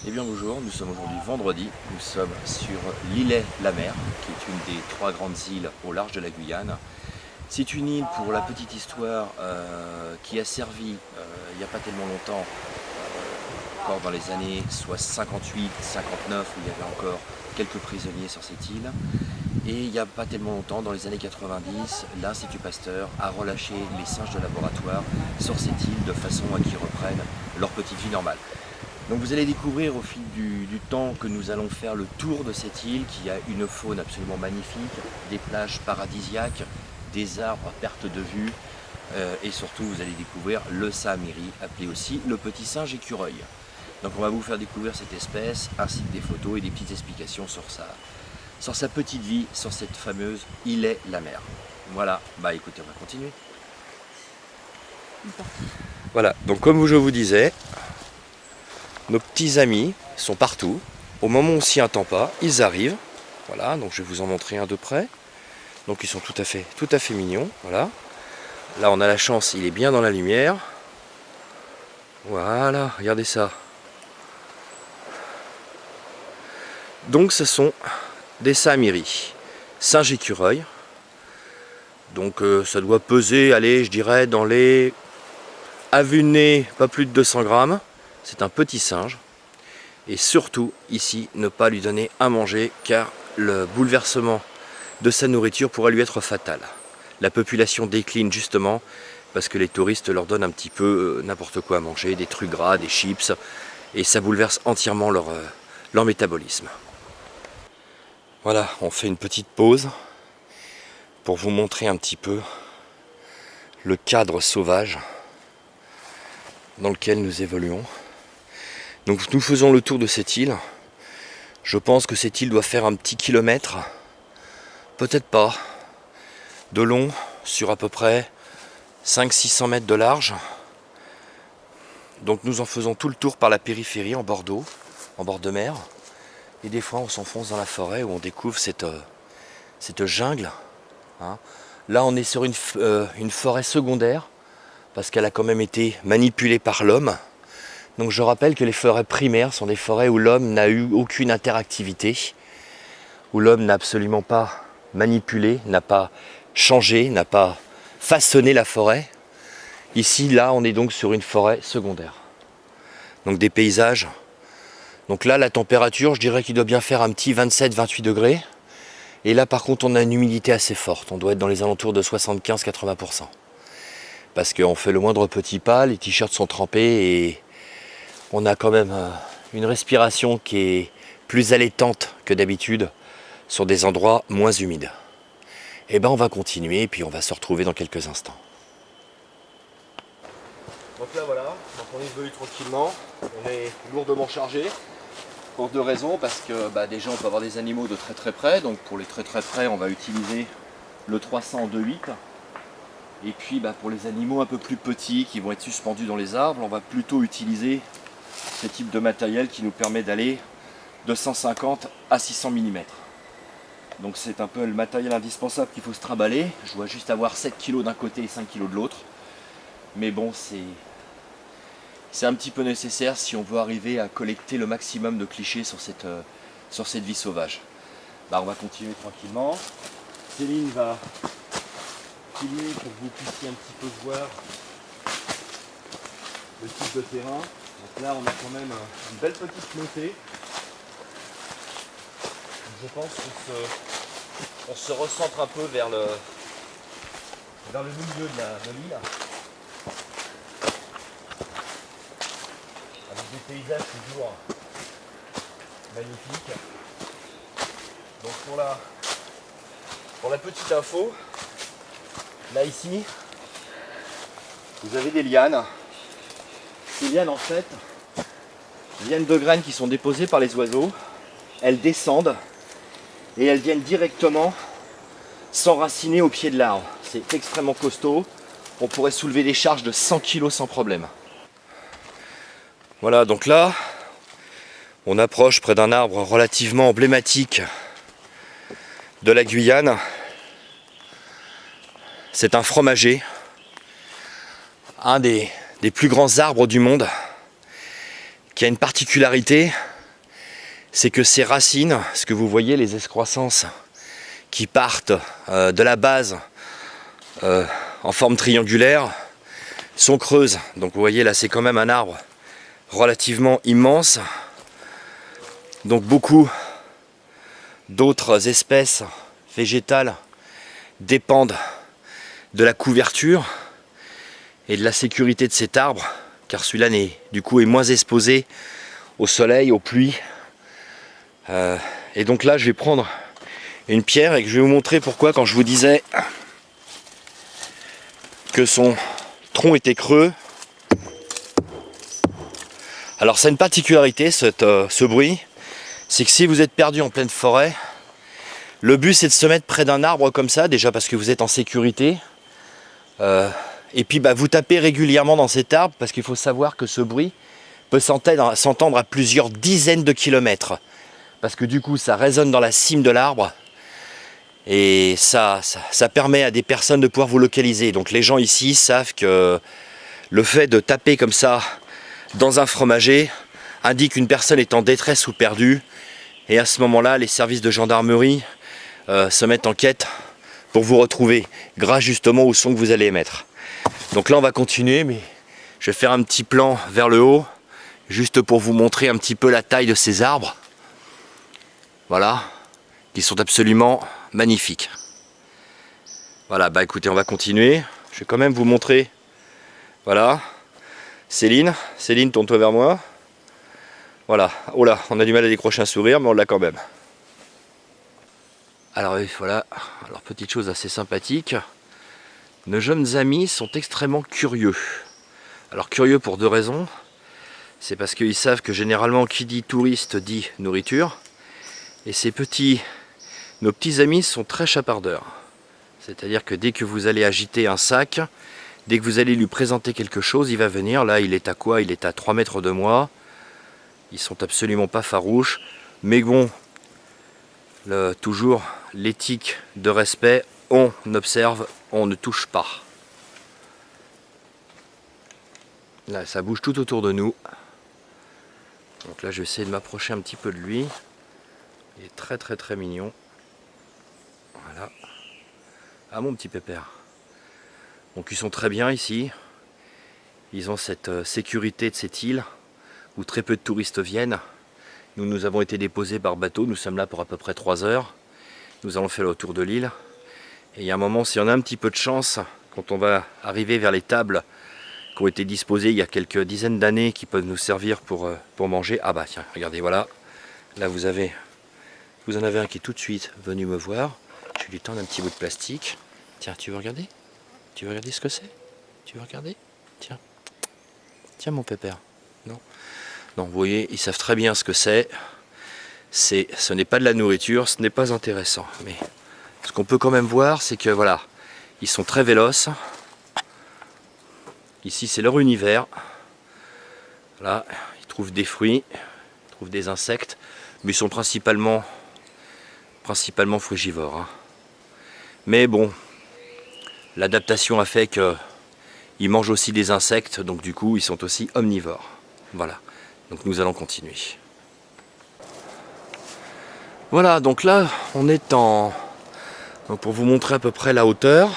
Eh bien bonjour, nous sommes aujourd'hui vendredi, nous sommes sur l'Îlet-la-Mer, qui est une des 3 grandes îles au large de la Guyane. C'est une île, pour la petite histoire, qui a servi il n'y a pas tellement longtemps, encore dans les années soit 58, 59, où il y avait encore quelques prisonniers sur cette île. Et il n'y a pas tellement longtemps, dans les années 90, l'Institut Pasteur a relâché les singes de laboratoire sur cette île de façon à qu'ils reprennent leur petite vie normale. Donc vous allez découvrir au fil du temps que nous allons faire le tour de cette île qui a une faune absolument magnifique, des plages paradisiaques, des arbres à perte de vue et surtout vous allez découvrir le Saamiri, appelé aussi le petit singe écureuil. Donc on va vous faire découvrir cette espèce ainsi que des photos et des petites explications sur sa petite vie, sur cette fameuse Îlet-la-Mer. Voilà, bah écoutez, on va continuer. Voilà, donc comme je vous disais, nos petits amis sont partout. Au moment où on s'y attend pas, ils arrivent. Voilà, donc je vais vous en montrer un de près. Donc ils sont tout à fait mignons. Voilà. Là on a la chance, il est bien dans la lumière. Voilà, regardez ça. Donc ce sont des Saamiri, singes écureuils. Donc ça doit peser, allez, je dirais dans les, à vue de nez, pas plus de 200 grammes. C'est un petit singe. Et surtout, ici, ne pas lui donner à manger car le bouleversement de sa nourriture pourrait lui être fatal. La population décline justement parce que les touristes leur donnent un petit peu n'importe quoi à manger, des trucs gras, des chips, et ça bouleverse entièrement leur métabolisme. Voilà, on fait une petite pause pour vous montrer un petit peu le cadre sauvage dans lequel nous évoluons. Donc nous faisons le tour de cette île. Je pense que cette île doit faire un petit kilomètre, peut-être pas, de long, sur à peu près 500-600 mètres de large. Donc nous en faisons tout le tour par la périphérie en bord d'eau, en bord de mer. Et des fois on s'enfonce dans la forêt où on découvre cette jungle. Hein. Là on est sur une forêt secondaire, parce qu'elle a quand même été manipulée par l'homme. Donc je rappelle que les forêts primaires sont des forêts où l'homme n'a eu aucune interactivité, où l'homme n'a absolument pas manipulé, n'a pas changé, n'a pas façonné la forêt. Ici, là, on est donc sur une forêt secondaire. Donc des paysages. Donc là, la température, je dirais qu'il doit bien faire un petit 27-28 degrés. Et là, par contre, on a une humidité assez forte. On doit être dans les alentours de 75-80%. Parce qu'on fait le moindre petit pas, les t-shirts sont trempés et on a quand même une respiration qui est plus allaitante que d'habitude sur des endroits moins humides. Et ben on va continuer et puis on va se retrouver dans quelques instants. Donc là voilà, donc on est venu tranquillement, on est lourdement chargé. Pour deux raisons, parce que déjà on peut avoir des animaux de très près, donc pour les très près on va utiliser le 300 2.8. Et puis pour les animaux un peu plus petits qui vont être suspendus dans les arbres, on va plutôt utiliser ce type de matériel qui nous permet d'aller de 150 à 600 mm. Donc c'est un peu le matériel indispensable qu'il faut se trimballer. Je dois juste avoir 7 kg d'un côté et 5 kg de l'autre. Mais bon, c'est un petit peu nécessaire si on veut arriver à collecter le maximum de clichés sur cette vie sauvage. On va continuer tranquillement. Céline va filmer pour que vous puissiez un petit peu voir le type de terrain. Donc là on a quand même une belle petite montée. Je pense qu'on se recentre un peu vers le milieu de l'île. Avec des paysages toujours magnifiques. Donc pour la petite info, là ici, vous avez des lianes. Ces lianes en fait, viennent de graines qui sont déposées par les oiseaux. Elles descendent et elles viennent directement s'enraciner au pied de l'arbre. C'est extrêmement costaud. On pourrait soulever des charges de 100 kg sans problème. Voilà, donc là, on approche près d'un arbre relativement emblématique de la Guyane. C'est un fromager, un des plus grands arbres du monde, qui a une particularité, c'est que ces racines, ce que vous voyez, les excroissances qui partent de la base en forme triangulaire, sont creuses. Donc vous voyez là, c'est quand même un arbre relativement immense. Donc beaucoup d'autres espèces végétales dépendent de la couverture et de la sécurité de cet arbre, car celui-là du coup est moins exposé au soleil, aux pluies. Et donc là je vais prendre une pierre et que je vais vous montrer pourquoi, quand je vous disais que son tronc était creux. Alors ça a une particularité, ce bruit, c'est que si vous êtes perdu en pleine forêt, le but c'est de se mettre près d'un arbre comme ça, déjà parce que vous êtes en sécurité, et puis vous tapez régulièrement dans cet arbre, parce qu'il faut savoir que ce bruit peut s'entendre à plusieurs dizaines de kilomètres, parce que du coup ça résonne dans la cime de l'arbre, et ça permet à des personnes de pouvoir vous localiser. Donc les gens ici savent que le fait de taper comme ça dans un fromager indique qu'une personne est en détresse ou perdue, et à ce moment-là les services de gendarmerie se mettent en quête pour vous retrouver, grâce justement au son que vous allez émettre. Donc là on va continuer, mais je vais faire un petit plan vers le haut, juste pour vous montrer un petit peu la taille de ces arbres. Voilà, qui sont absolument magnifiques. Voilà, écoutez, on va continuer. Je vais quand même vous montrer. Voilà, Céline, tourne-toi vers moi. Voilà, oh là, on a du mal à décrocher un sourire, mais on l'a quand même. Alors oui, voilà, alors petite chose assez sympathique. Nos jeunes amis sont extrêmement curieux. Alors curieux pour deux raisons. C'est parce qu'ils savent que généralement qui dit touriste dit nourriture. Et nos petits amis sont très chapardeurs. C'est-à-dire que dès que vous allez agiter un sac, dès que vous allez lui présenter quelque chose, il va venir. Là, il est à quoi? Il est à 3 mètres de moi. Ils sont absolument pas farouches. Mais bon, toujours l'éthique de respect, on observe, on ne touche pas. Là, ça bouge tout autour de nous. Donc là, je vais essayer de m'approcher un petit peu de lui. Il est très très très mignon. Voilà. Ah mon petit pépère. Donc ils sont très bien ici. Ils ont cette sécurité de cette île où très peu de touristes viennent. Nous avons été déposés par bateau. Nous sommes là pour à peu près 3 heures. Nous allons faire le tour de l'île. Et il y a un moment, si on a un petit peu de chance, quand on va arriver vers les tables qui ont été disposées il y a quelques dizaines d'années, qui peuvent nous servir pour manger. Ah tiens, regardez, voilà. Là vous en avez un qui est tout de suite venu me voir. Je vais lui tendre un petit bout de plastique. Tiens, tu veux regarder? Tu veux regarder ce que c'est? Tu veux regarder? Tiens. Tiens mon pépère. Non. Non, vous voyez, ils savent très bien ce que c'est. Ce n'est pas de la nourriture, ce n'est pas intéressant. Mais ce qu'on peut quand même voir, c'est que voilà, ils sont très véloces. Ici, c'est leur univers. Là, ils trouvent des fruits, ils trouvent des insectes, mais ils sont principalement frugivores. Hein. Mais bon, l'adaptation a fait qu'ils mangent aussi des insectes, donc du coup, ils sont aussi omnivores. Voilà, donc nous allons continuer. Voilà, donc là, on est donc pour vous montrer à peu près la hauteur.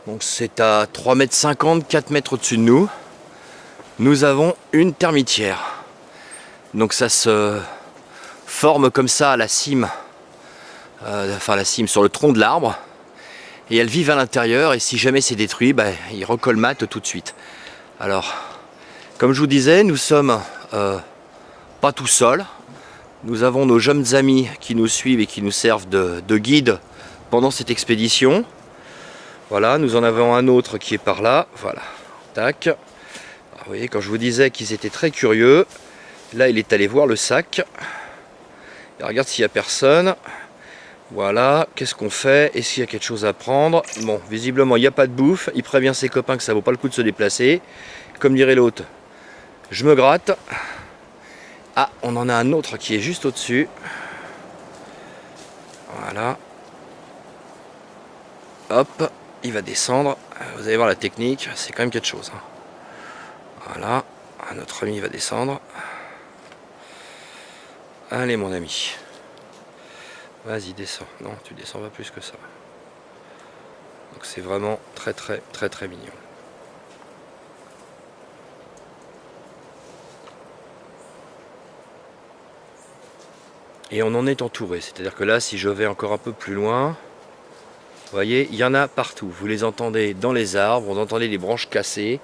Donc c'est à 3,50 m, 4 mètres au-dessus de nous. Nous avons une termitière. Donc ça se forme comme ça à la cime, la cime sur le tronc de l'arbre. Et elles vivent à l'intérieur, et si jamais c'est détruit, ils recolmatent tout de suite. Alors, comme je vous disais, nous sommes pas tout seuls. Nous avons nos jeunes amis qui nous suivent et qui nous servent de guide pendant cette expédition. Voilà, nous en avons un autre qui est par là. Voilà, tac. Alors, vous voyez, quand je vous disais qu'ils étaient très curieux, là il est allé voir le sac. Il regarde s'il n'y a personne. Voilà, qu'est-ce qu'on fait? Est-ce qu'il y a quelque chose à prendre? Bon, visiblement il n'y a pas de bouffe. Il prévient ses copains que ça vaut pas le coup de se déplacer. Comme dirait l'autre, je me gratte. Ah, on en a un autre qui est juste au-dessus. Voilà. Hop, il va descendre. Vous allez voir la technique, c'est quand même quelque chose. Voilà, notre ami va descendre. Allez mon ami. Vas-y, descends. Non, tu descends pas plus que ça. Donc c'est vraiment très mignon. Et on en est entouré, c'est-à-dire que là, si je vais encore un peu plus loin, vous voyez, il y en a partout. Vous les entendez dans les arbres, vous entendez les branches cassées,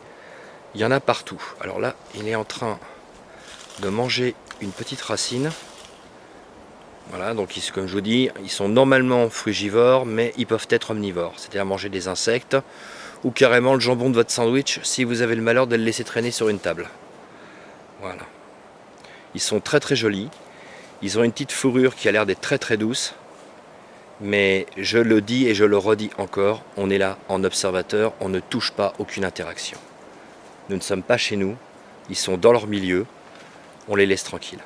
il y en a partout. Alors là, il est en train de manger une petite racine. Voilà, donc comme je vous dis, ils sont normalement frugivores, mais ils peuvent être omnivores, c'est-à-dire manger des insectes, ou carrément le jambon de votre sandwich, si vous avez le malheur de le laisser traîner sur une table. Voilà. Ils sont très jolis. Ils ont une petite fourrure qui a l'air d'être très douce. Mais je le dis et je le redis encore, on est là en observateur, on ne touche pas aucune interaction. Nous ne sommes pas chez nous, ils sont dans leur milieu, on les laisse tranquilles.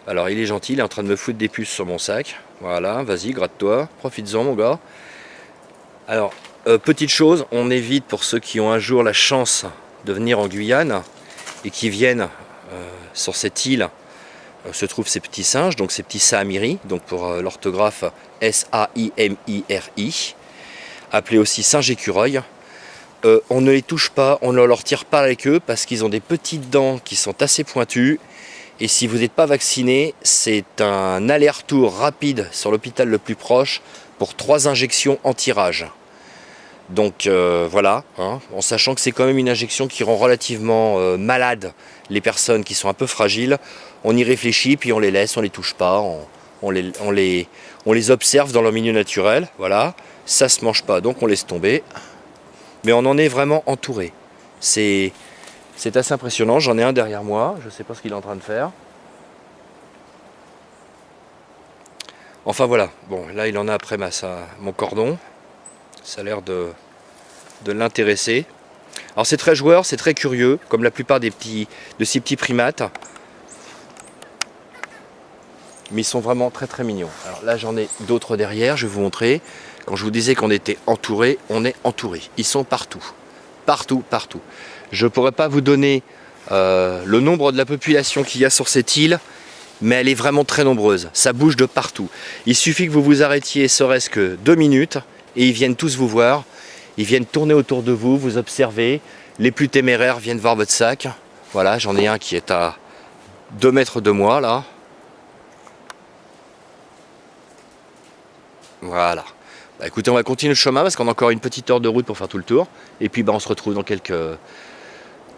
Alors il est gentil, il est en train de me foutre des puces sur mon sac. Voilà, vas-y, gratte-toi, profites-en mon gars. Alors, petite chose, on évite pour ceux qui ont un jour la chance de venir en Guyane et qui viennent sur cette île, se trouvent ces petits singes, donc ces petits saamiri, donc pour l'orthographe S-A-I-M-I-R-I, appelés aussi singes écureuils. On ne les touche pas, on ne leur tire pas la queue parce qu'ils ont des petites dents qui sont assez pointues. Et si vous n'êtes pas vacciné, c'est un aller-retour rapide sur l'hôpital le plus proche pour 3 injections anti-rage. Donc voilà, hein, en sachant que c'est quand même une injection qui rend relativement malade les personnes qui sont un peu fragiles. On y réfléchit, puis on les laisse, on les touche pas, on les observe dans leur milieu naturel. Voilà, ça se mange pas, donc on laisse tomber. Mais on en est vraiment entouré. C'est assez impressionnant, j'en ai un derrière moi, je ne sais pas ce qu'il est en train de faire. Enfin voilà, bon là il en a après mon cordon, ça a l'air de l'intéresser. Alors c'est très joueur, c'est très curieux, comme la plupart de ces petits primates. Mais ils sont vraiment très mignons. Alors là j'en ai d'autres derrière, je vais vous montrer. Quand je vous disais qu'on était entouré, on est entouré. Ils sont partout. Partout. Je ne pourrais pas vous donner le nombre de la population qu'il y a sur cette île, mais elle est vraiment très nombreuse. Ça bouge de partout. Il suffit que vous vous arrêtiez, serait-ce que 2 minutes, et ils viennent tous vous voir. Ils viennent tourner autour de vous, vous observer. Les plus téméraires viennent voir votre sac. Voilà, j'en ai un qui est à 2 mètres de moi, là. Voilà. Bah, écoutez, on va continuer le chemin parce qu'on a encore une petite heure de route pour faire tout le tour. Et puis on se retrouve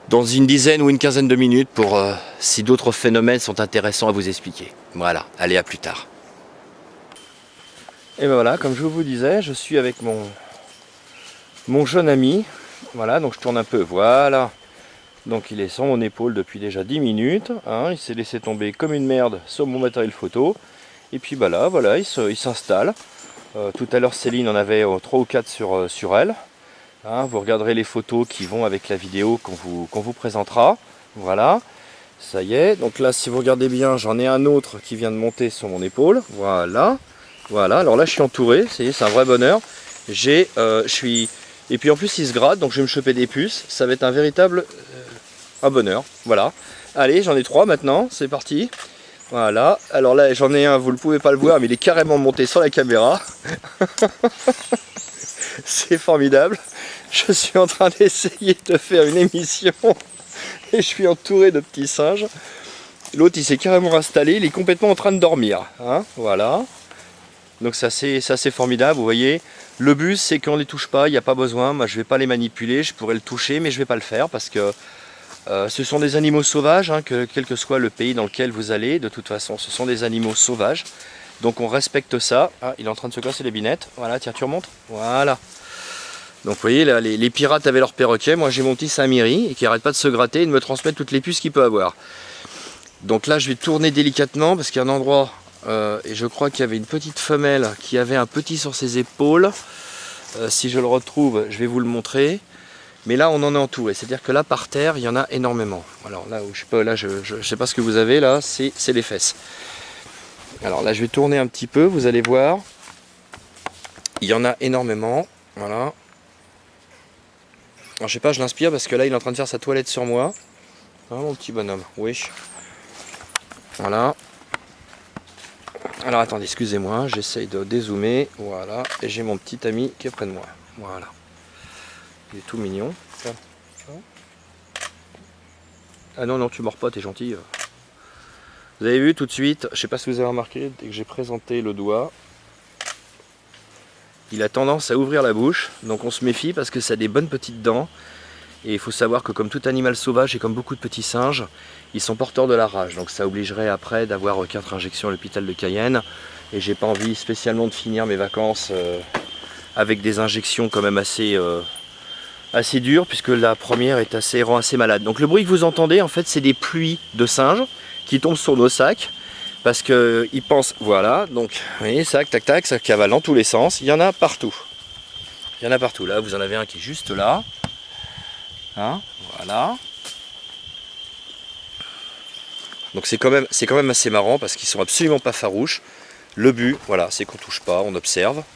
dans une dizaine ou une quinzaine de minutes pour si d'autres phénomènes sont intéressants à vous expliquer. Voilà, allez, à plus tard. Et ben voilà, comme je vous disais, je suis avec mon jeune ami. Voilà, donc je tourne un peu, voilà. Donc il est sur mon épaule depuis déjà 10 minutes. Hein, il s'est laissé tomber comme une merde sur mon matériel photo. Et puis bah là, voilà, il s'installe. Tout à l'heure Céline en avait 3 ou 4 sur elle. Hein, vous regarderez les photos qui vont avec la vidéo qu'on vous présentera. Voilà, ça y est. Donc là, si vous regardez bien, j'en ai un autre qui vient de monter sur mon épaule. Voilà, alors là je suis entouré, c'est un vrai bonheur. Et puis en plus il se gratte, donc je vais me choper des puces. Ça va être un véritable un bonheur. Voilà, allez, j'en ai 3 maintenant, c'est parti. Voilà, alors là j'en ai un, vous ne pouvez pas le voir, mais il est carrément monté sur la caméra. C'est formidable. Je suis en train d'essayer de faire une émission et je suis entouré de petits singes. L'autre il s'est carrément installé, il est complètement en train de dormir. Hein, voilà. Donc ça c'est formidable, vous voyez. Le but c'est qu'on ne les touche pas, il n'y a pas besoin. Moi je ne vais pas les manipuler, je pourrais le toucher mais je ne vais pas le faire parce que ce sont des animaux sauvages, hein, quel que soit le pays dans lequel vous allez, de toute façon ce sont des animaux sauvages. Donc on respecte ça. Ah, il est en train de se casser les binettes. Voilà, tiens, tu remontes. Voilà. Donc vous voyez, là, les pirates avaient leur perroquet. Moi j'ai mon petit Saamiri et qui arrête pas de se gratter et de me transmettre toutes les puces qu'il peut avoir. Donc là je vais tourner délicatement parce qu'il y a un endroit, et je crois qu'il y avait une petite femelle qui avait un petit sur ses épaules. Si je le retrouve, je vais vous le montrer. Mais là on en est entouré, c'est-à-dire que là par terre il y en a énormément. Alors là où je sais pas, là je sais pas ce que vous avez là, c'est les fesses. Alors là je vais tourner un petit peu, vous allez voir. Il y en a énormément. Voilà. Alors je sais pas, je l'inspire parce que là il est en train de faire sa toilette sur moi. Hein, mon petit bonhomme, oui. Voilà. Alors attendez, excusez-moi, j'essaye de dézoomer. Voilà, et j'ai mon petit ami qui est près de moi. Voilà. Il est tout mignon. Ah non, non, tu mords pas, t'es gentil. Vous avez vu tout de suite, je sais pas si vous avez remarqué, dès que j'ai présenté le doigt, il a tendance à ouvrir la bouche. Donc on se méfie parce que ça a des bonnes petites dents. Et il faut savoir que comme tout animal sauvage et comme beaucoup de petits singes, ils sont porteurs de la rage. Donc ça obligerait après d'avoir 4 injections à l'hôpital de Cayenne. Et j'ai pas envie spécialement de finir mes vacances avec des injections quand même assez dures, puisque la première rend assez malade. Donc le bruit que vous entendez, en fait, c'est des pluies de singes qui tombent sur nos sacs. Parce qu'ils pensent, voilà, donc vous voyez, sac, tac, tac, ça cavale dans tous les sens. Il y en a partout. Il y en a partout. Là, vous en avez un qui est juste là. Hein, voilà. Donc c'est quand même assez marrant parce qu'ils sont absolument pas farouches. Le but, voilà, c'est qu'on touche pas, on observe.